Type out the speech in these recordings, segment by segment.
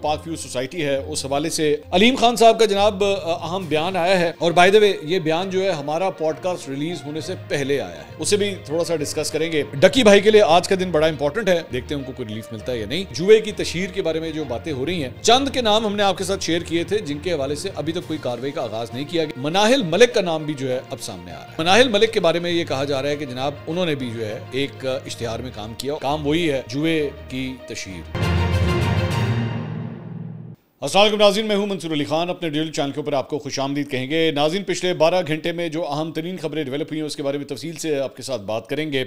پاک view society ہے اس حوالے سے علیم خان صاحب کا جناب اہم بیان آیا ہے، اور بائی دا وے یہ بیان جو ہے ہمارا پوڈ کاسٹ ریلیز ہونے سے پہلے آیا ہے، اسے بھی تھوڑا سا ڈسکس کریں گے۔ ڈکی بھائی کے لیے آج کا دن بڑا امپورٹنٹ ہے، دیکھتے ہیں ان کو کوئی ریلیف ملتا ہے یا نہیں۔ جوئے کی تشہیر کے بارے میں جو باتیں ہو رہی ہیں، چند کے نام ہم نے آپ کے ساتھ شیئر کیے تھے جن کے حوالے سے ابھی تک کوئی کارروائی کا آغاز نہیں کیا گیا۔ مناہل ملک کا نام بھی جو ہے اب سامنے آ رہا ہے۔ مناہل ملک کے بارے میں یہ کہا جا رہا ہے کہ جناب انہوں نے بھی جو ہے ایک اشتہار میں کام کیا، کام وہی ہے جوئے کی تشہیر۔ السلام علیکم ناظرین، میں ہوں منصور علی خان، اپنے ڈیلی چینل کے اوپر آپ کو خوش آمدید کہیں گے۔ ناظرین، پچھلے 12 گھنٹے میں جو اہم ترین خبریں ڈیولپ ہوئی ہیں اس کے بارے میں تفصیل سے آپ کے ساتھ بات کریں گے۔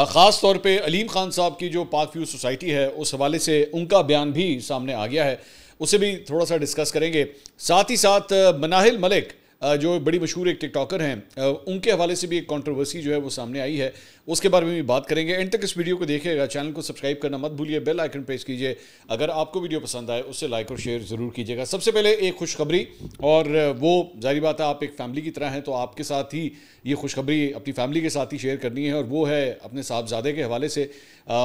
خاص طور پہ علیم خان صاحب کی جو پاک ویو سوسائٹی ہے اس حوالے سے ان کا بیان بھی سامنے آ گیا ہے، اسے بھی تھوڑا سا ڈسکس کریں گے۔ ساتھ ہی ساتھ مناہل ملک جو بڑی مشہور ایک ٹک ٹاکر ہیں، ان کے حوالے سے بھی ایک کنٹروورسی جو ہے وہ سامنے آئی ہے، اس کے بارے میں بھی بات کریں گے۔ اینڈ تک اس ویڈیو کو دیکھیے گا، چینل کو سبسکرائب کرنا مت بھولیے، بیل آئیکن پریس کیجیے، اگر آپ کو ویڈیو پسند آئے اس سے لائک اور شیئر ضرور کیجیے گا۔ سب سے پہلے ایک خوشخبری، اور وہ ظاہری بات ہے آپ ایک فیملی کی طرح ہیں تو آپ کے ساتھ ہی یہ خوشخبری اپنی فیملی کے ساتھ ہی شیئر کرنی ہے، اور وہ ہے اپنے صاحبزادے کے حوالے سے۔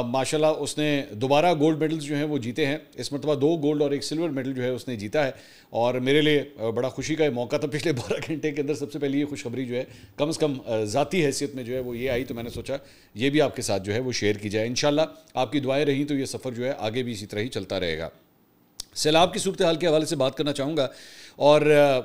ماشاءاللہ اس نے دوبارہ گولڈ میڈلز جو ہیں وہ جیتے ہیں، اس مرتبہ 2 گولڈ اور 1 سلور میڈل جو ہے اس نے جیتا ہے، اور میرے لیے بڑا خوشی کا موقع تھا۔ پچھلے 12 گھنٹے کے اندر سب سے پہلے یہ خوشخبری جو ہے کم سے کم ذاتی حیثیت میں جو ہے وہ یہ آئی، تو میں نے سوچا یہ بھی آپ کے ساتھ جو ہے وہ شیئر کی جائے۔ انشاءاللہ آپ کی دعائیں رہیں تو یہ سفر جو ہے آگے بھی اسی طرح ہی چلتا رہے گا۔ سیلاب کی صورتحال کے حوالے سے بات کرنا چاہوں گا، اور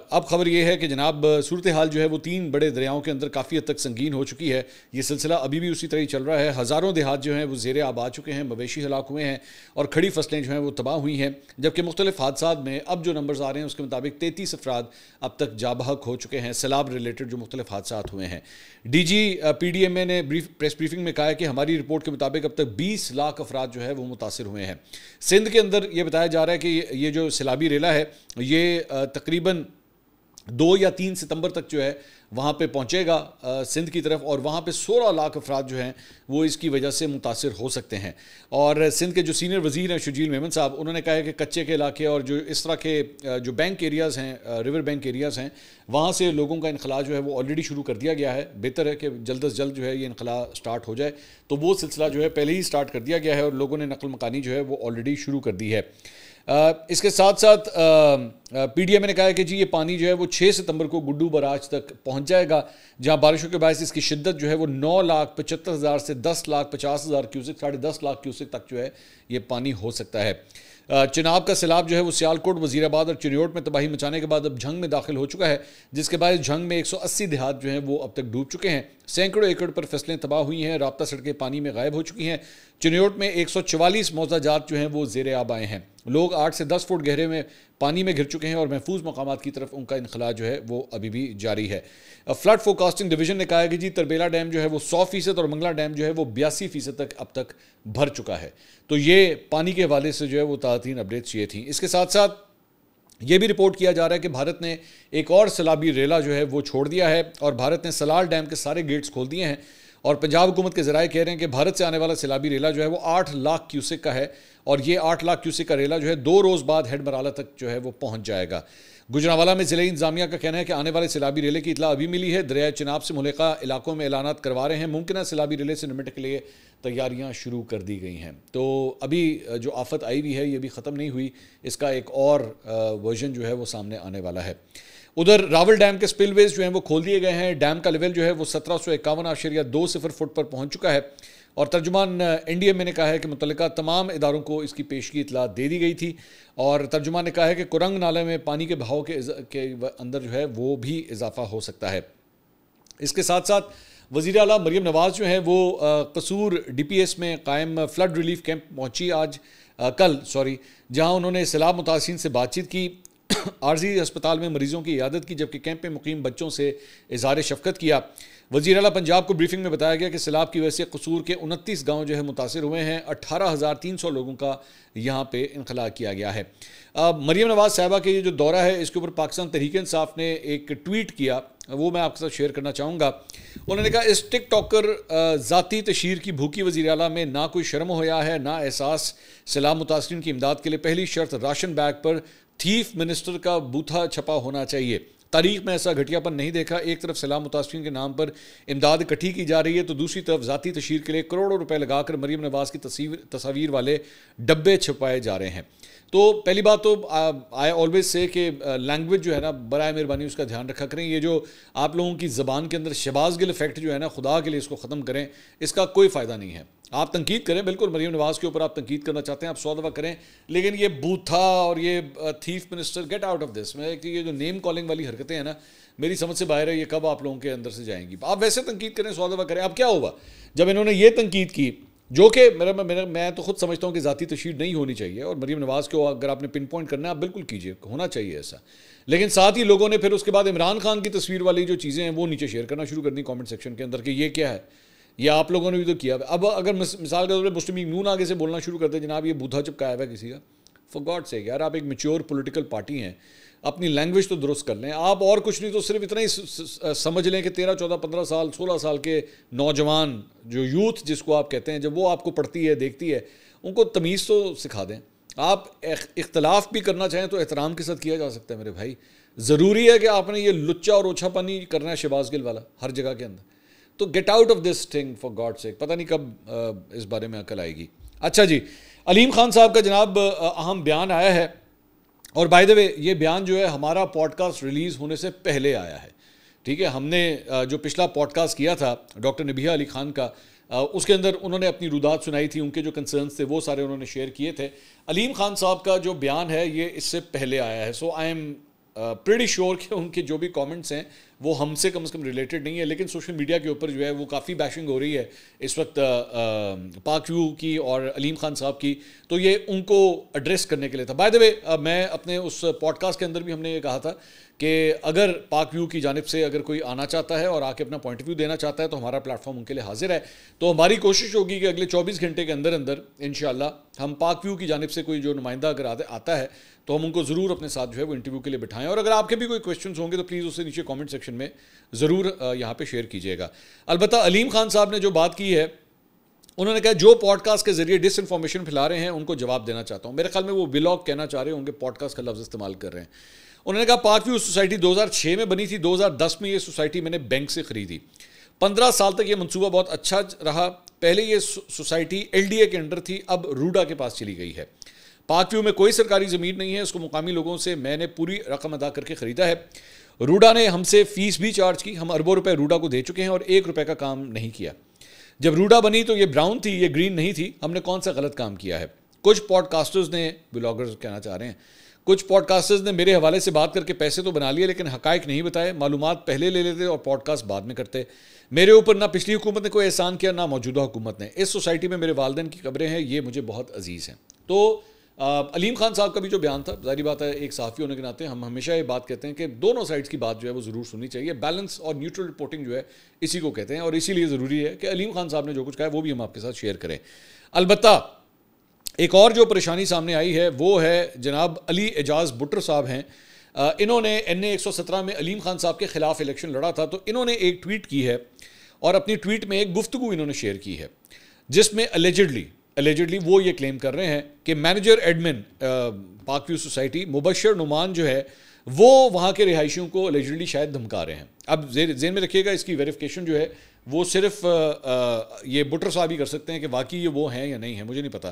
اب خبر یہ ہے کہ جناب صورتحال جو ہے وہ 3 بڑے دریاؤں کے اندر کافی حد تک سنگین ہو چکی ہے۔ یہ سلسلہ ابھی بھی اسی طرح ہی چل رہا ہے، ہزاروں دیہات جو ہیں وہ زیر آب آ چکے ہیں، مویشی ہلاک ہوئے ہیں اور کھڑی فصلیں جو ہیں وہ تباہ ہوئی ہیں، جبکہ مختلف حادثات میں اب جو نمبرز آ رہے ہیں اس کے مطابق 33 افراد اب تک جاں بحق ہو چکے ہیں، سیلاب ریلیٹڈ جو مختلف حادثات ہوئے ہیں۔ D G P D M A نے پریس بریفنگ میں کہا ہے کہ ہماری رپورٹ کے مطابق اب تک 20 لاکھ افراد جو ہے وہ متاثر ہوئے ہیں۔ سندھ کے اندر یہ بتایا جا رہا ہے کہ یہ جو سیلابی ریلا ہے یہ تقریباً 2 یا 3 ستمبر تک جو ہے وہاں پہ پہنچے گا سندھ کی طرف، اور وہاں پہ 16 لاکھ افراد جو ہیں وہ اس کی وجہ سے متاثر ہو سکتے ہیں۔ اور سندھ کے جو سینئر وزیر ہیں شجیل میمن صاحب، انہوں نے کہا ہے کہ کچے کے علاقے اور جو اس طرح کے جو بینک ایریاز ہیں، ریور بینک ایریاز ہیں، وہاں سے لوگوں کا انخلاء جو ہے وہ آلریڈی شروع کر دیا گیا ہے۔ بہتر ہے کہ جلد از جلد جو ہے یہ انخلاء سٹارٹ ہو جائے، تو وہ سلسلہ جو ہے پہلے ہی سٹارٹ کر دیا گیا ہے اور لوگوں نے نقل مکانی جو ہے وہ آلریڈی شروع کر دی ہے۔ اس کے ساتھ ساتھ پی ڈی ایم نے کہا ہے کہ جی یہ پانی جو ہے وہ 6 ستمبر کو گڈو براج تک پہنچ جائے گا، جہاں بارشوں کے باعث اس کی شدت جو ہے وہ 9,75,000 سے 10,50,000 کیوسک، 10.5 لاکھ کیوسک تک جو ہے یہ پانی ہو سکتا ہے۔ چناب کا سیلاب جو ہے وہ سیالکوٹ، وزیر آباد اور چنیوٹ میں تباہی مچانے کے بعد اب جھنگ میں داخل ہو چکا ہے، جس کے باعث جھنگ میں 180 دیہات جو ہیں وہ اب تک ڈوب چکے ہیں، سینکڑوں ایکڑ پر فصلیں تباہ ہوئی ہیں، رابطہ سڑکیں پانی میں غائب ہو چکی ہیں۔ چنیوٹ میں 144 موضع جات جو ہیں وہ زیر آب آئے ہیں، لوگ 8 سے 10 فٹ گہرے میں پانی میں گر چکے ہیں، اور محفوظ مقامات کی طرف ان کا انخلاء جو ہے وہ ابھی بھی جاری ہے۔ فلڈ فورکاسٹنگ ڈویژن نے کہا ہے کہ جی تربیلا ڈیم جو ہے وہ 100% اور منگلا ڈیم جو ہے وہ 82% تک اب تک بھر چکا ہے۔ تو یہ پانی کے حوالے سے جو ہے وہ تازہ اپڈیٹس یہ تھیں۔ اس کے ساتھ ساتھ یہ بھی رپورٹ کیا جا رہا ہے کہ بھارت نے ایک اور سیلابی ریلا جو ہے وہ چھوڑ دیا ہے، اور بھارت نے سلال ڈیم کے سارے گیٹس کھول دیے ہیں، اور پنجاب حکومت کے ذرائع کہہ رہے ہیں کہ بھارت سے آنے والا سیلابی ریلا جو ہے وہ 8 لاکھ کیوسک کا ہے، اور یہ 8 لاکھ کیوسک کا ریلا جو ہے 2 روز بعد ہیڈ مرالہ تک جو ہے وہ پہنچ جائے گا۔ گجرانوالہ میں ضلعی انتظامیہ کا کہنا ہے کہ آنے والے سیلابی ریلے کی اطلاع ابھی ملی ہے، دریائے چناب سے ملحقہ علاقوں میں اعلانات کروا رہے ہیں، ممکنہ سیلابی ریلے سے نمٹنے کے لیے تیاریاں شروع کر دی گئی ہیں۔ تو ابھی جو آفت آئی ہوئی ہے یہ بھی ختم نہیں ہوئی، اس کا ایک اور ورژن جو ہے وہ سامنے آنے والا ہے۔ ادھر راول ڈیم کے سپل ویز جو ہیں وہ کھول دیے گئے ہیں، ڈیم کا لیول جو ہے وہ 1751.20 فٹ پر پہنچ چکا ہے، اور ترجمان این ڈی ایم اے نے کہا ہے کہ متعلقہ تمام اداروں کو اس کی پیشگی اطلاع دے دی گئی تھی، اور ترجمان نے کہا ہے کہ کرنگ نالے میں پانی کے بہاؤ کے اندر جو ہے وہ بھی اضافہ ہو سکتا ہے۔ اس کے ساتھ ساتھ وزیر اعلیٰ مریم نواز جو ہیں وہ قصور ڈی پی ایس میں قائم فلڈ ریلیف کیمپ پہنچی کل جہاں انہوں نے سیلاب متاثرین سے بات چیت کی، عارضی ہسپتال میں مریضوں کی عیادت کی، جبکہ کیمپ میں مقیم بچوں سے اظہار شفقت کیا۔ وزیر اعلیٰ پنجاب کو بریفنگ میں بتایا گیا کہ سیلاب کی وجہ سے قصور کے 29 گاؤں جو ہے متاثر ہوئے ہیں، 18,300 لوگوں کا یہاں پہ انخلاء کیا گیا ہے۔ مریم نواز صاحبہ کے یہ جو دورہ ہے اس کے اوپر پاکستان تحریک انصاف نے ایک ٹویٹ کیا، وہ میں آپ کے ساتھ شیئر کرنا چاہوں گا۔ انہوں نے کہا اس ٹک ٹاکر ذاتی تشہیر کی بھوکی وزیر اعلیٰ میں نہ کوئی شرم ہویا ہے نہ احساس، سیلاب متاثرین کی امداد کے لیے پہلی شرط راشن بیگ پر تھیف منسٹر کا بوتھا چھپا ہونا چاہیے۔ تاریخ میں ایسا گھٹیا پن نہیں دیکھا، ایک طرف سیلاب متاثرین کے نام پر امداد اکٹھی کی جا رہی ہے تو دوسری طرف ذاتی تشہیر کے لیے کروڑوں روپے لگا کر مریم نواز کی تصاویر والے ڈبے چھپائے جا رہے ہیں۔ تو پہلی بات تو آئی آلویز سے کہ لینگویج جو ہے نا برائے مہربانی اس کا دھیان رکھا کریں. یہ جو آپ لوگوں کی زبان کے اندر شہباز گل افیکٹ جو ہے نا, خدا کے لیے اس کو ختم کریں, اس کا کوئی فائدہ نہیں ہے. آپ تنقید کریں, بالکل مریم نواز کے اوپر آپ تنقید کرنا چاہتے ہیں, آپ 100 دفعہ کریں, لیکن یہ بوتھا اور یہ thief minister get out of this. میں یہ جو نیم کالنگ والی حرکتیں ہیں نا, میری سمجھ سے باہر ہے, یہ کب آپ لوگوں کے اندر سے جائیں گی. آپ ویسے تنقید کریں, 100 دفعہ کریں. اب کیا ہوا جب انہوں نے یہ تنقید کی, جو کہ میں تو خود سمجھتا ہوں کہ ذاتی تشہیر نہیں ہونی چاہیے, اور مریم نواز کو اگر آپ نے پن پوائنٹ کرنا ہے آپ بالکل کیجیے, ہونا چاہیے ایسا. لیکن ساتھ ہی لوگوں نے پھر اس کے بعد عمران خان کی تصویر والی جو چیزیں ہیں وہ نیچے شیئر کرنا شروع کر دی کامنٹ سیکشن کے اندر کہ یہ کیا ہے, یہ آپ لوگوں نے بھی تو کیا. اب اگر مثال کے طور پہ مسلم نون آگے سے بولنا شروع کر دے, جناب یہ بودھا چپکایا ہوا ہے کسی کا, فار گاڈ سیک یار, آپ ایک میچور پولیٹیکل پارٹی ہیں, اپنی لینگویج تو درست کر لیں. آپ اور کچھ نہیں تو صرف اتنا ہی سمجھ لیں کہ 13, 14, 15 سال 16 سال کے نوجوان جو یوتھ جس کو آپ کہتے ہیں, جب وہ آپ کو پڑھتی ہے دیکھتی ہے, ان کو تمیز تو سکھا دیں. آپ اختلاف بھی کرنا چاہیں تو احترام کے ساتھ کیا جا سکتا ہے میرے بھائی. ضروری ہے کہ آپ نے یہ لچا اور اوچھا پانی کرنا ہے شہباز گل والا ہر جگہ کے اندر. تو get out of this thing for God sake. پتہ نہیں کب اس بارے میں عقل آئے گی. اچھا جی, علیم خان صاحب کا جناب اہم بیان آیا ہے, اور بائی دا وے یہ بیان جو ہے ہمارا پوڈ کاسٹ ریلیز ہونے سے پہلے آیا ہے. ٹھیک ہے, ہم نے جو پچھلا پوڈ کاسٹ کیا تھا ڈاکٹر نبیہ علی خان کا, اس کے اندر انہوں نے اپنی رودات سنائی تھی, ان کے جو کنسرنس تھے وہ سارے انہوں نے شیئر کیے تھے. علیم خان صاحب کا جو بیان ہے یہ اس سے پہلے آیا ہے. سو آئی ایم پریٹی شیور کہ ان کے جو بھی کامنٹس ہیں وہ ہم سے کم از کم ریلیٹڈ نہیں ہے, لیکن سوشل میڈیا کے اوپر جو ہے وہ کافی بیشنگ ہو رہی ہے اس وقت پاک ویو کی اور علیم خان صاحب کی, تو یہ ان کو ایڈریس کرنے کے لیے تھا. بائی دا وے میں اپنے اس پوڈ کاسٹ کے اندر بھی ہم نے یہ کہا تھا کہ اگر پاک ویو کی جانب سے اگر کوئی آنا چاہتا ہے اور آ کے اپنا پوائنٹ آف ویو دینا چاہتا ہے تو ہمارا پلیٹ فارم ان کے لیے حاضر ہے. تو ہماری کوشش ہوگی کہ اگلے 24 گھنٹے کے اندر اندر انشاءاللہ ہم پاک ویو کی جانب سے کوئی جو نمائندہ اگر آتا ہے تو ہم ان کو ضرور اپنے ساتھ جو ہے وہ انٹرویو کے لیے بٹھائیں. اور اگر آپ کے بھی کوئی کویشچنز ہوں گے تو پلیز اسے نیچے کامنٹ سیکشن میں ضرور یہاں پہ شیئر کیجیے گا. البتہ علیم خان صاحب نے جو بات کی ہے, انہوں نے کہا جو پوڈ کاسٹ کے ذریعے ڈس انفارمیشن پھیلا رہے ہیں ان کو جواب دینا چاہتا ہوں. میرے خیال میں وہ ولاگ کہنا چاہ رہے ہوں گے, پوڈ کاسٹ کا لفظ استعمال کر رہے ہیں. انہوں نے کہا پاک ویو سوسائٹی 2006 میں بنی تھی, 2010 میں یہ سوسائٹی میں نے بینک سے خریدی. 15 سال تک یہ منصوبہ بہت اچھا رہا. پہلے یہ سوسائٹی ایل ڈی اے کے انڈر تھی, اب روڈا کے پاس چلی گئی ہے. پاک ویو میں کوئی سرکاری زمین نہیں ہے, اس کو مقامی لوگوں سے میں نے پوری رقم ادا کر کے خریدا ہے. روڈا نے ہم سے فیس بھی چارج کی, ہم اربوں روپے روڈا کو دے چکے ہیں اور 1 روپے کا کام نہیں کیا. جب روڈا بنی تو یہ براؤن تھی, یہ گرین نہیں تھی. ہم نے کون سا غلط کام کیا ہے؟ کچھ پوڈ کاسٹرز نے, بلاگرز کہنا چاہ رہے ہیں, کچھ پوڈ کاسٹرز نے میرے حوالے سے بات کر کے پیسے تو بنا لیے لیکن حقائق نہیں بتائے, معلومات پہلے لے لیتے اور پوڈ کاسٹ بعد میں کرتے. میرے اوپر نہ پچھلی حکومت نے کوئی احسان کیا نہ موجودہ حکومت نے. اس سوسائٹی میں میرے والدین کی قبریں ہیں, یہ مجھے بہت عزیز ہیں. تو علیم خان صاحب کا بھی جو بیان تھا, ظاہری بات ہے ایک صحافی ہونے کے ناطے ہم ہمیشہ یہ بات کہتے ہیں کہ دونوں سائڈز کی بات جو ہے وہ ضرور سننی چاہیے. بیلنس اور نیوٹرل رپورٹنگ جو ہے اسی کو کہتے ہیں, اور اسی لیے ضروری ہے کہ علیم خان صاحب نے جو کچھ کہا ہے وہ بھی ہم آپ کے ساتھ شیئر کریں. البتہ ایک اور جو پریشانی سامنے آئی ہے وہ ہے جناب علی اعجاز بٹر صاحب ہیں. انہوں نے NA 117 میں علیم خان صاحب کے خلاف الیکشن لڑا تھا, تو انہوں نے ایک ٹویٹ کی ہے اور اپنی ٹویٹ میں ایک گفتگو انہوں نے شیئر کی ہے جس میں الیجڈلی وہ یہ کلیم کر رہے ہیں کہ مینیجر ایڈمن پاک ویو سوسائٹی مبشر نعمان جو ہے وہ وہاں کے رہائشیوں کو الیجڈلی شاید دھمکا رہے ہیں. اب ذہن میں رکھیے گا اس کی ویریفیکیشن جو ہے وہ صرف یہ بٹر صاحب ہی کر سکتے ہیں کہ واقعی یہ وہ ہیں یا نہیں ہیں, مجھے نہیں پتا.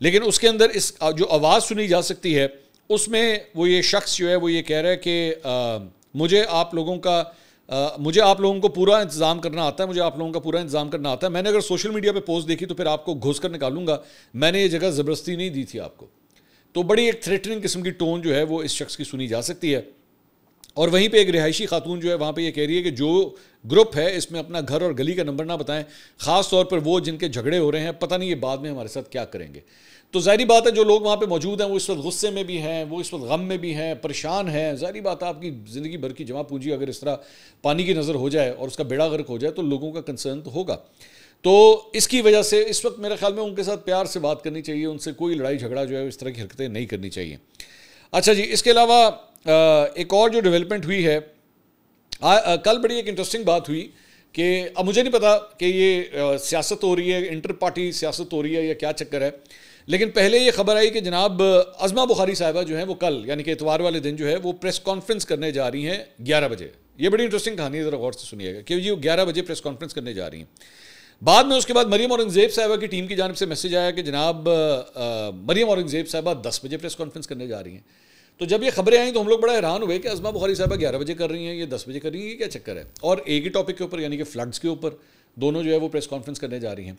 لیکن اس کے اندر اس جو آواز سنی جا سکتی ہے اس میں وہ یہ شخص جو ہے وہ یہ کہہ رہا ہے کہ مجھے آپ لوگوں کو پورا انتظام کرنا آتا ہے, میں نے اگر سوشل میڈیا پہ پوسٹ دیکھی تو پھر آپ کو گھس کر نکالوں گا, میں نے یہ جگہ زبردستی نہیں دی تھی آپ کو. تو بڑی ایک تھریٹننگ قسم کی ٹون جو ہے وہ اس شخص کی سنی جا سکتی ہے. اور وہیں پہ ایک رہائشی خاتون جو ہے وہاں پہ یہ کہہ رہی ہے کہ جو گروپ ہے اس میں اپنا گھر اور گلی کا نمبر نہ بتائیں, خاص طور پر وہ جن کے جھگڑے ہو رہے ہیں, پتہ نہیں یہ بعد میں ہمارے ساتھ کیا کریں گے. تو ظاہری بات ہے جو لوگ وہاں پہ موجود ہیں وہ اس وقت غصے میں بھی ہیں, وہ اس وقت غم میں بھی ہیں, پریشان ہیں. ظاہری بات ہے آپ کی زندگی بھر کی جمع پونجی اگر اس طرح پانی کی نظر ہو جائے اور اس کا بیڑا غرق ہو جائے تو لوگوں کا کنسرن تو ہوگا. تو اس کی وجہ سے اس وقت میرے خیال میں ان کے ساتھ پیار سے بات کرنی چاہیے, ان سے کوئی لڑائی جھگڑا جو ہے اس طرح کی حرکتیں نہیں کرنی چاہیے. اچھا جی, اس کے علاوہ ایک اور جو ڈیولپمنٹ ہوئی ہے, کل بڑی ایک انٹرسٹنگ بات ہوئی کہ اب مجھے نہیں پتا کہ یہ سیاست ہو رہی ہے, انٹر پارٹی سیاست ہو رہی ہے یا کیا چکر ہے, لیکن پہلے یہ خبر آئی کہ جناب عظمہ بخاری صاحبہ جو ہیں وہ کل یعنی کہ اتوار والے دن جو ہے وہ پریس کانفرنس کرنے جا رہی ہیں 11 بجے. یہ بڑی انٹرسٹنگ کہانی ہے, ذرا غور سے سنیے گا کہ یہ 11 بجے پریس کانفرنس کرنے جا رہی ہیں. بعد میں اس کے بعد مریم اورنگزیب صاحبہ کی ٹیم کی جانب سے میسج آیا کہ جناب مریم اورنگزیب صاحبہ 10 بجے پریس کانفرنس کرنے جا رہی ہیں. تو جب یہ خبریں آئیں تو ہم لوگ بڑا حیران ہوئے کہ ازما بخاری صاحبہ 11 بجے کر رہی ہیں, یہ 10 بجے کر رہی ہیں, یہ کیا چکر ہے. اور ایک ہی ٹاپک کے اوپر یعنی کہ فلڈز کے اوپر دونوں جو ہے وہ پریس کانفرنس کرنے جا رہی ہیں.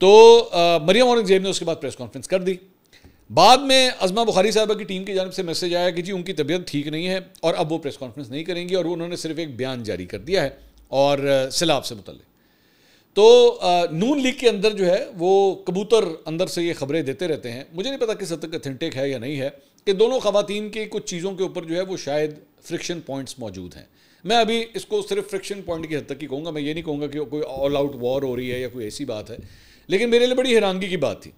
تو مریم اورنگزیب نے اس کے بعد پریس کانفرنس کر دی. بعد میں ازما بخاری صاحبہ کی ٹیم کی جانب سے میسج آیا کہ جی ان کی طبیعت ٹھیک نہیں ہے اور اب وہ پریس کانفرنس نہیں کریں گی, اور انہوں نے صرف ایک بیان جاری کر دیا ہے اور سیلاب سے متعلق. تو نون لیگ کے اندر جو ہے وہ کبوتر اندر سے یہ خبریں دیتے رہتے ہیں. مجھے نہیں پتا کس حد تک اتھینٹک ہے یا نہیں ہے کہ دونوں خواتین کی کچھ چیزوں کے اوپر جو ہے وہ شاید فرکشن پوائنٹس موجود ہیں. میں ابھی اس کو صرف فرکشن پوائنٹ کی حد تک ہی کہوں گا, میں یہ نہیں کہوں گا کہ کوئی آل آؤٹ وار ہو رہی ہے یا کوئی ایسی بات ہے. لیکن میرے لیے بڑی حیرانگی کی بات تھی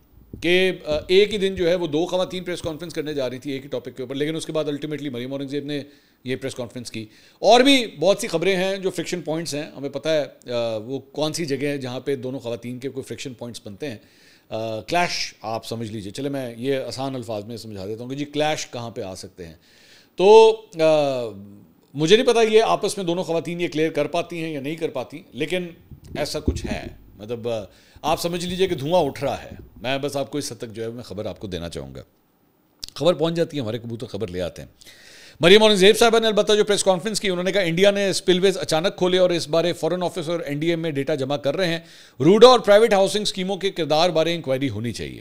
کہ ایک ہی دن جو ہے وہ 2 خواتین پریس کانفرنس کرنے جا رہی تھی ایک ہی ٹاپک کے اوپر, لیکن اس کے بعد الٹیمیٹلی مریم اورنگزیب نے یہ پریس کانفرنس کی. اور بھی بہت سی خبریں ہیں جو فرکشن پوائنٹس ہیں, ہمیں پتہ ہے وہ کون سی جگہ ہے جہاں پہ دونوں خواتین کے کوئی فرکشن پوائنٹس بنتے ہیں. کلیش آپ سمجھ لیجئے, چلے میں یہ آسان الفاظ میں سمجھا دیتا ہوں کہ جی کلیش کہاں پہ آ سکتے ہیں. تو مجھے نہیں پتا یہ آپس میں دونوں خواتین یہ کلیئر کر پاتی ہیں یا نہیں کر پاتی, لیکن ایسا کچھ ہے. مطلب آپ سمجھ لیجئے کہ دھواں اٹھ رہا ہے. میں بس آپ کو اس حد تک جو ہے میں خبر آپ کو دینا چاہوں گا. خبر پہنچ جاتی ہے, ہمارے کبوتر خبر لے آتے ہیں. مریم اورنگزیب صاحبہ نے البتہ جو پریس کانفرنس کی, انہوں نے کہا انڈیا نے اسپل ویز اچانک کھولے اور اس بارے فورن آفس اور این ڈی ایم میں ڈیٹا جمع کر رہے ہیں. روڈا اور پرائیویٹ ہاؤسنگ اسکیموں کے کردار بارے انکوائری ہونی چاہیے.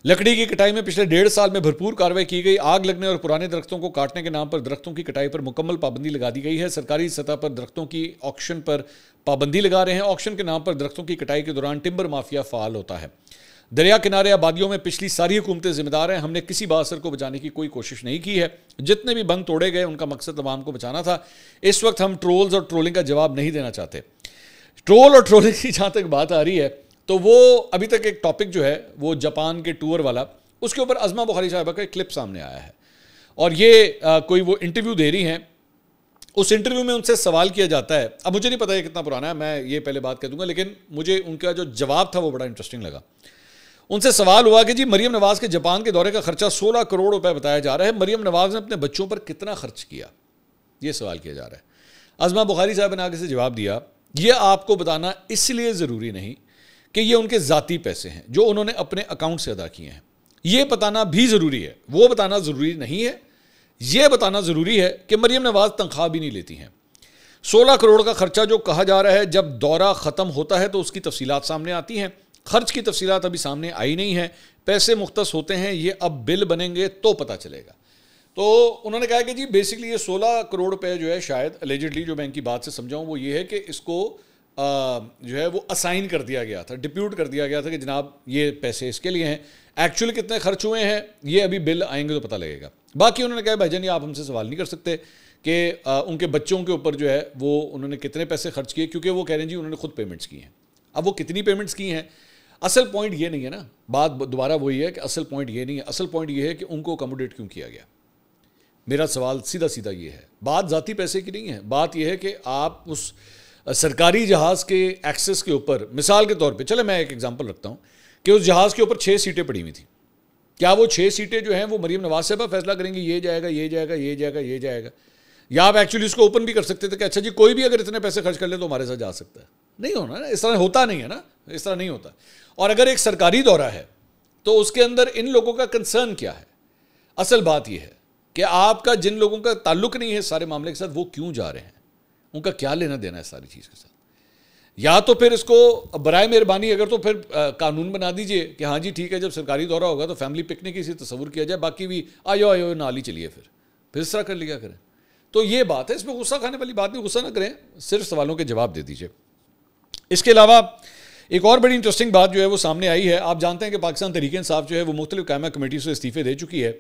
لکڑی کی کٹائی میں پچھلے 1.5 سال میں بھرپور کارروائی کی گئی. آگ لگنے اور پرانے درختوں کو کاٹنے کے نام پر درختوں کی کٹائی پر مکمل پابندی لگا دی گئی ہے. سرکاری سطح پر درختوں کی آکشن پر پابندی لگا رہے ہیں. آکشن کے نام پر درختوں کی کٹائی کے دوران ٹمبر مافیا فعال ہوتا ہے. دریا کنارے آبادیوں میں پچھلی ساری حکومتیں ذمہ دار ہیں. ہم نے کسی بااثر کو بچانے کی کوئی کوشش نہیں کی ہے. جتنے بھی بند توڑے گئے ان کا مقصد عوام کو بچانا تھا. اس وقت ہم ٹرولز اور ٹرولنگ کا جواب نہیں دینا چاہتے. ٹرول اور ٹرولنگ کی جہاں تک بات آ رہی ہے تو وہ ابھی تک ایک ٹاپک جو ہے وہ جاپان کے ٹور والا, اس کے اوپر ازما بخاری صاحبہ کا ایک کلپ سامنے آیا ہے اور یہ کوئی وہ انٹرویو دے رہی ہیں. اس انٹرویو میں ان سے سوال کیا جاتا ہے, اب مجھے نہیں پتا یہ کتنا پرانا ہے, میں یہ پہلے بات کہہ دوں گا, لیکن مجھے ان کا جو جواب تھا وہ بڑا انٹرسٹنگ لگا. ان سے سوال ہوا کہ جی مریم نواز کے جاپان کے دورے کا خرچہ 16 کروڑ روپے بتایا جا رہا ہے, مریم نواز نے اپنے بچوں پر کتنا خرچ کیا, یہ سوال کیا جا رہا ہے. ازما بخاری صاحب نے آگے سے جواب دیا, یہ آپ کو بتانا اس لیے ضروری نہیں کہ یہ ان کے ذاتی پیسے ہیں جو انہوں نے اپنے اکاؤنٹ سے ادا کیے ہیں. یہ بتانا بھی ضروری ہے, وہ بتانا ضروری نہیں ہے. یہ بتانا ضروری ہے کہ مریم نواز تنخواہ بھی نہیں لیتی ہیں. 16 کروڑ کا خرچہ جو کہا جا رہا ہے, جب دورہ ختم ہوتا ہے تو اس کی تفصیلات سامنے آتی ہیں. خرچ کی تفصیلات ابھی سامنے آئی نہیں ہیں. پیسے مختص ہوتے ہیں, یہ اب بل بنیں گے تو پتہ چلے گا. تو انہوں نے کہا کہ جی بیسکلی یہ 16 کروڑ روپے جو ہے شاید الیجڈلی, جو میں ان کی بات سے سمجھاؤں وہ یہ ہے کہ اس کو جو ہے وہ اسائن کر دیا گیا تھا, ڈپیوٹ کر دیا گیا تھا کہ جناب یہ پیسے اس کے لیے ہیں. ایکچولی کتنے خرچ ہوئے ہیں یہ ابھی بل آئیں گے تو پتہ لگے گا. باقی انہوں نے کہا بھائی جان یہ آپ ہم سے سوال نہیں کر سکتے کہ ان کے بچوں کے اوپر جو ہے وہ انہوں نے کتنے پیسے خرچ کیے, کیونکہ وہ کہہ رہے ہیں جی انہوں نے خود پیمنٹس کی ہیں. اب وہ کتنی پیمنٹس کی ہیں, اصل پوائنٹ یہ نہیں ہے نا, بات دوبارہ وہی ہے کہ اصل پوائنٹ یہ نہیں ہے. اصل پوائنٹ یہ ہے کہ ان کو اکوموڈیٹ کیوں کیا گیا. میرا سوال سیدھا سیدھا یہ ہے, بات ذاتی پیسے کی نہیں ہے. بات یہ ہے کہ آپ اس سرکاری جہاز کے ایکسس کے اوپر, مثال کے طور پہ چلے میں ایک ایگزامپل رکھتا ہوں کہ اس جہاز کے اوپر 6 سیٹیں پڑی ہوئی تھیں. کیا وہ 6 سیٹیں جو ہیں وہ مریم نواز صاحبہ فیصلہ کریں گے یہ جائے گا, یہ جائے گا, یہ جائے گا, یہ جائے گا, یا آپ ایکچولی اس کو اوپن بھی کر سکتے تھے کہ اچھا جی کوئی بھی اگر اتنے پیسے خرچ کر لے تو ہمارے ساتھ جا سکتا ہے. نہیں ہونا نا, اس طرح ہوتا نہیں ہے نا, اس طرح نہیں ہوتا. اور اگر ایک سرکاری دورہ ہے تو اس کے اندر ان لوگوں کا کنسرن کیا ہے. اصل بات یہ ہے کہ آپ کا جن لوگوں کا تعلق نہیں ہے سارے معاملے کے ساتھ وہ کیوں جا رہے ہیں, ان کا کیا لینا دینا ہے ساری چیز کے ساتھ. یا تو پھر اس کو برائے مہربانی اگر تو پھر قانون بنا دیجئے کہ ہاں جی ٹھیک ہے جب سرکاری دورہ ہوگا تو فیملی پکنک ہی سے تصور کیا جائے, باقی بھی آئیو نال ہی چلیے, پھر اس طرح کر لیا کریں. تو یہ بات ہے, اس میں غصہ کھانے والی بات نہیں, غصہ نہ کریں, صرف سوالوں کے جواب دے دیجئے. اس کے علاوہ ایک اور بڑی انٹرسٹنگ بات جو ہے وہ سامنے آئی ہے. آپ جانتے ہیں کہ پاکستان تحریک انصاف جو ہے وہ مختلف قائمہ کمیٹی سے استعفے دے چکی ہے,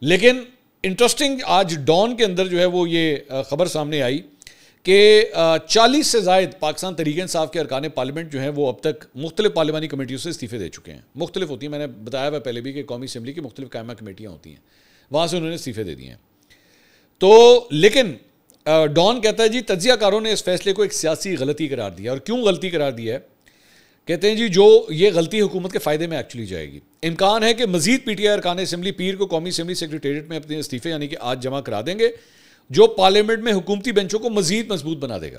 لیکن انٹرسٹنگ آج ڈان کے اندر جو ہے وہ یہ خبر سامنے آئی کہ 40 سے زائد پاکستان تحریک انصاف کے ارکان پارلیمنٹ جو ہیں وہ اب تک مختلف پارلیمانی کمیٹیوں سے استعفے دے چکے ہیں. مختلف ہوتی ہیں, میں نے بتایا ہوا پہلے بھی کہ قومی اسمبلی کی مختلف قائمہ کمیٹیاں ہوتی ہیں, وہاں سے انہوں نے استعفے دے دیے ہیں. تو لیکن ڈان کہتا ہے جی تجزیہ کاروں نے اس فیصلے کو ایک سیاسی غلطی قرار دیا. اور کیوں غلطی قرار دیا ہے, کہتے ہیں جی جو یہ غلطی حکومت کے فائدے میں ایکچولی جائے گی. امکان ہے کہ مزید پی ٹی آئی ارکان اسمبلی پیر کو قومی اسمبلی سیکریٹریٹ میں اپنے استعفے یعنی کہ آج جمع کرا دیں گے, جو پارلیمنٹ میں حکومتی بینچوں کو مزید مضبوط بنا دے گا.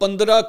15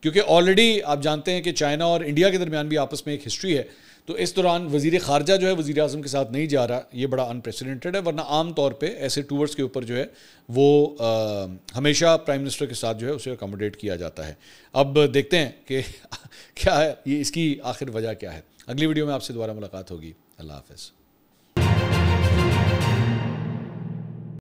کیونکہ آلریڈی آپ جانتے ہیں کہ چائنا اور انڈیا کے درمیان بھی آپس میں ایک ہسٹری ہے، تو اس دوران وزیر خارجہ جو ہے وزیر اعظم کے ساتھ نہیں جا رہا، یہ بڑا انپریسیڈنٹڈ ہے، ورنہ عام طور پہ ایسے ٹورز کے اوپر جو ہے وہ ہمیشہ پرائم منسٹر کے ساتھ جو ہے اسے اکاموڈیٹ کیا جاتا ہے۔ اب دیکھتے ہیں کہ کیا ہے یہ، اس کی آخر وجہ کیا ہے۔ اگلی ویڈیو میں آپ سے دوبارہ ملاقات ہوگی۔ اللہ حافظ۔